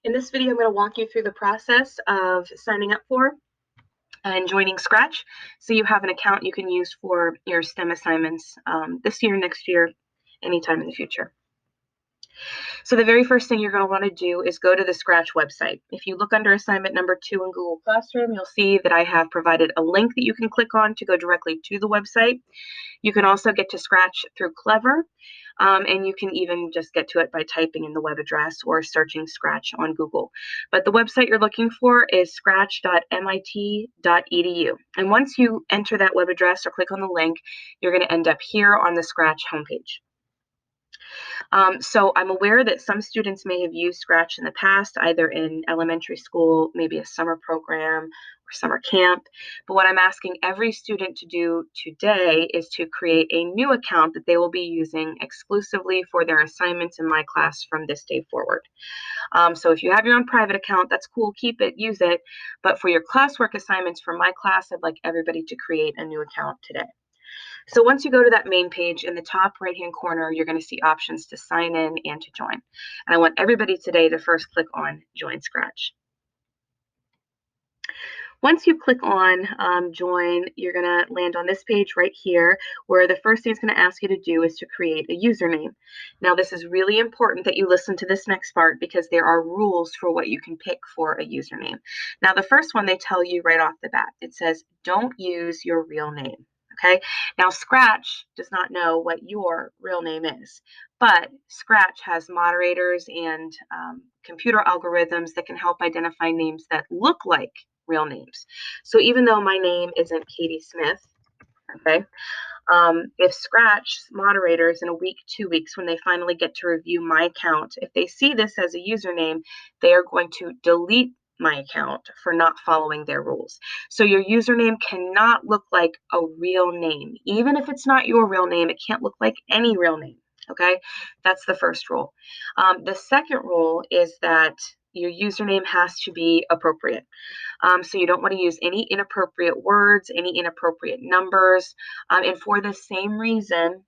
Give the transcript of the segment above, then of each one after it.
In this video, I'm going to walk you through the process of signing up for and joining Scratch so you have an account you can use for your STEM assignments this year, next year, anytime in the future. So the very first thing you're going to want to do is go to the Scratch website. If you look under assignment number 2 in Google Classroom, you'll see that I have provided a link that you can click on to go directly to the website. You can also get to Scratch through Clever, and you can even just get to it by typing in the web address or searching Scratch on Google. But the website you're looking for is scratch.mit.edu. And once you enter that web address or click on the link, you're going to end up here on the Scratch homepage. So I'm aware that some students may have used Scratch in the past, either in elementary school, maybe a summer program or summer camp. But what I'm asking every student to do today is to create a new account that they will be using exclusively for their assignments in my class from this day forward. So if you have your own private account, that's cool, keep it, use it. But for your classwork assignments for my class, I'd like everybody to create a new account today. So once you go to that main page, in the top right-hand corner, you're going to see options to sign in and to join. And I want everybody today to first click on Join Scratch. Once you click on Join, you're going to land on this page right here, where the first thing it's going to ask you to do is to create a username. Now, this is really important that you listen to this next part because there are rules for what you can pick for a username. Now, the first one they tell you right off the bat. It says, don't use your real name. Okay, now Scratch does not know what your real name is, but Scratch has moderators and computer algorithms that can help identify names that look like real names. So even though my name isn't Katie Smith, okay, if Scratch moderators in a week, 2 weeks, when they finally get to review my account, if they see this as a username, they are going to delete my account for not following their rules. So your username cannot look like a real name. Even if it's not your real name, it can't look like any real name. Okay, that's the first rule. The second rule is that your username has to be appropriate. So you don't want to use any inappropriate words, any inappropriate numbers. And for the same reason,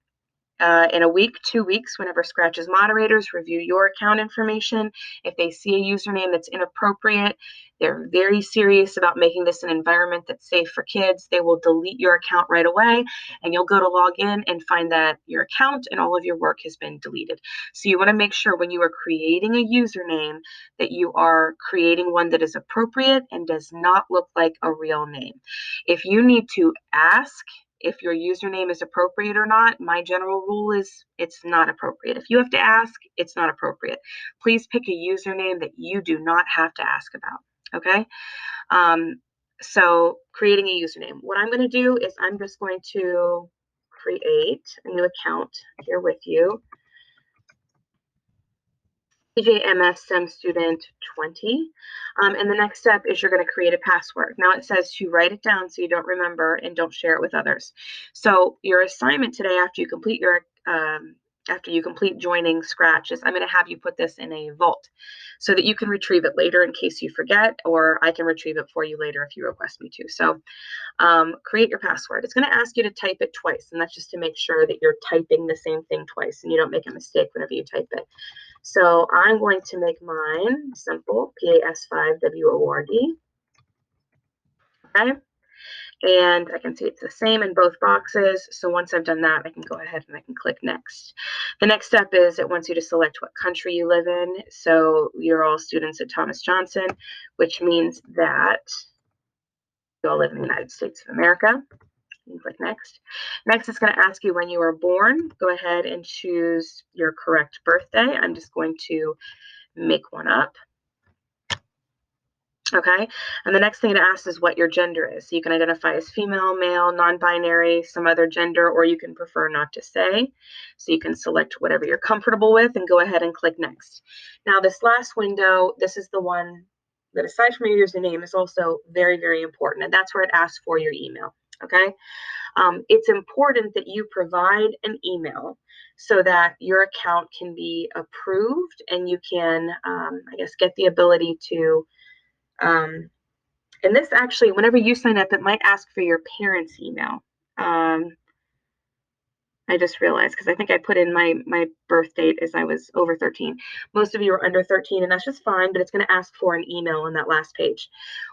in a week, 2 weeks, whenever Scratch's moderators review your account information, if they see a username that's inappropriate, they're very serious about making this an environment that's safe for kids, they will delete your account right away, and you'll go to log in and find that your account and all of your work has been deleted. So you want to make sure when you are creating a username that you are creating one that is appropriate and does not look like a real name. If you need to ask if your username is appropriate or not, my general rule is it's not appropriate. If you have to ask, it's not appropriate. Please pick a username that you do not have to ask about, okay? So creating a username. What I'm going to do is I'm just going to create a new account here with you. PJMS STEM Student 20. And the next step is you're going to create a password. Now it says to write it down so you don't remember and don't share it with others. So your assignment today after you complete joining Scratch is I'm going to have you put this in a vault so that you can retrieve it later in case you forget, or I can retrieve it for you later if you request me to. So create your password. It's going to ask you to type it twice, and that's just to make sure that you're typing the same thing twice and you don't make a mistake whenever you type it. So I'm going to make mine simple, PAS5WORD. Okay. And I can see it's the same in both boxes. So once I've done that, I can go ahead and I can click next. The next step is it wants you to select what country you live in. So you're all students at Thomas Johnson, which means that you all live in the United States of America. You click next. Next, it's going to ask you when you were born. Go ahead and choose your correct birthday. I'm just going to make one up. Okay, and the next thing it asks is what your gender is. So you can identify as female, male, non-binary, some other gender, or you can prefer not to say. So you can select whatever you're comfortable with and go ahead and click next. Now this last window, this is the one that aside from your username is also very, very important, and that's where it asks for your email. Okay, it's important that you provide an email so that your account can be approved and you can, I guess, get the ability to and this actually, whenever you sign up, it might ask for your parents' email. I just realized because I think I put in my birth date as I was over 13. Most of you are under 13, and that's just fine, but it's going to ask for an email on that last page.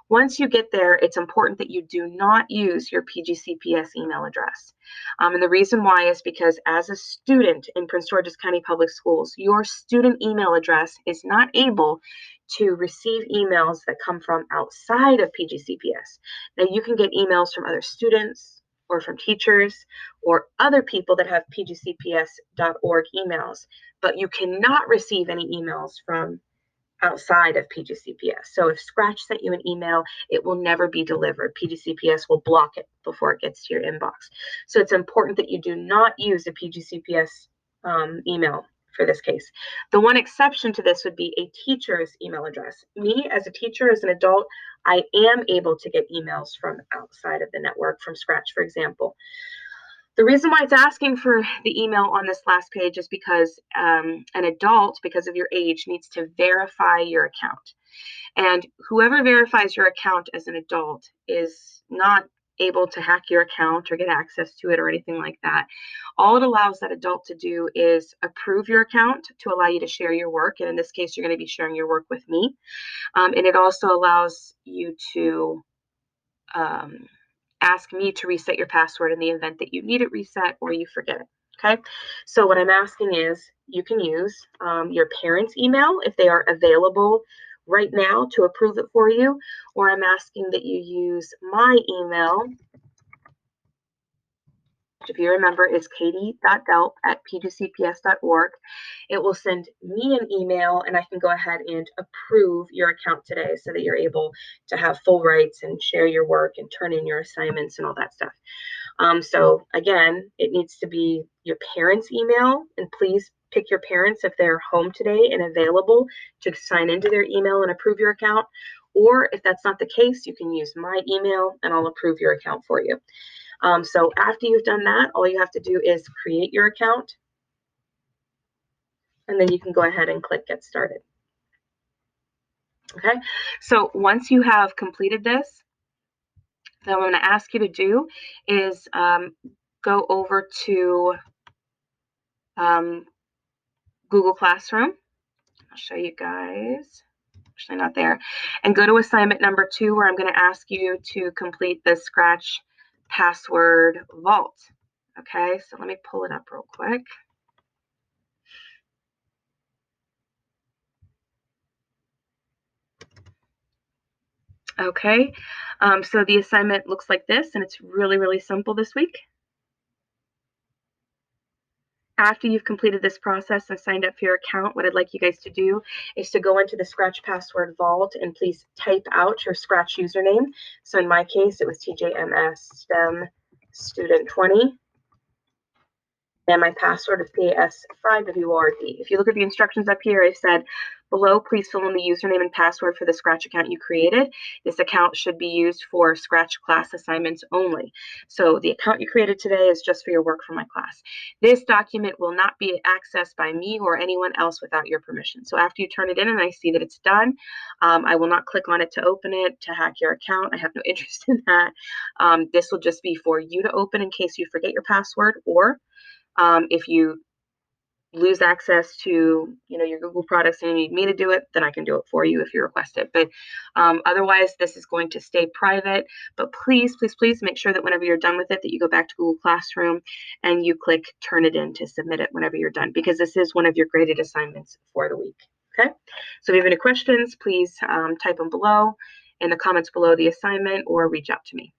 Once you get there, it's important that you do not use your PGCPS email address. And the reason why is because as a student in Prince George's County Public Schools, your student email address is not able to receive emails that come from outside of PGCPS. Now, you can get emails from other students or from teachers or other people that have pgcps.org emails, but you cannot receive any emails from outside of PGCPS. So if Scratch sent you an email, it will never be delivered. PGCPS will block it before it gets to your inbox. So it's important that you do not use a PGCPS email for this case. The one exception to this would be a teacher's email address. Me, as a teacher, as an adult, I am able to get emails from outside of the network, from Scratch, for example. The reason why it's asking for the email on this last page is because an adult, because of your age, needs to verify your account. And whoever verifies your account as an adult is not able to hack your account or get access to it or anything like that. All it allows that adult to do is approve your account to allow you to share your work. And in this case, you're going to be sharing your work with me. And it also allows you to ask me to reset your password in the event that you need it reset or you forget it. Okay, so what I'm asking is you can use your parents' email if they are available right now to approve it for you, or I'm asking that you use my email, which, if you remember, is katie.delp@pgcps.org. It will send me an email and I can go ahead and approve your account today so that you're able to have full rights and share your work and turn in your assignments and all that stuff. So again, it needs to be your parents' email, and please pick your parents if they're home today and available to sign into their email and approve your account. Or if that's not the case, you can use my email and I'll approve your account for you. So after you've done that, all you have to do is create your account, and then you can go ahead and click Get Started. Okay, so once you have completed this, then what I'm going to ask you to do is go over to Google Classroom. I'll show you guys. Actually, not there. And go to assignment number 2, where I'm going to ask you to complete the Scratch password vault. Okay, so let me pull it up real quick. Okay, so the assignment looks like this, and it's really, really simple this week. After you've completed this process and signed up for your account, what I'd like you guys to do is to go into the Scratch password vault and please type out your Scratch username. So in my case, it was TJMS STEM Student 20. And my password is PAS5WRD. If you look at the instructions up here, I've said below, please fill in the username and password for the Scratch account you created. This account should be used for Scratch class assignments only. So the account you created today is just for your work for my class. This document will not be accessed by me or anyone else without your permission. So after you turn it in and I see that it's done, I will not click on it to open it, to hack your account. I have no interest in that. This will just be for you to open in case you forget your password, or if you lose access to your Google products and you need me to do it, then I can do it for you if you request it. But otherwise, this is going to stay private. But please, please, please make sure that whenever you're done with it, that you go back to Google Classroom and you click Turn It In to submit it whenever you're done, because this is one of your graded assignments for the week. Okay, so if you have any questions, please type them below in the comments below the assignment or reach out to me.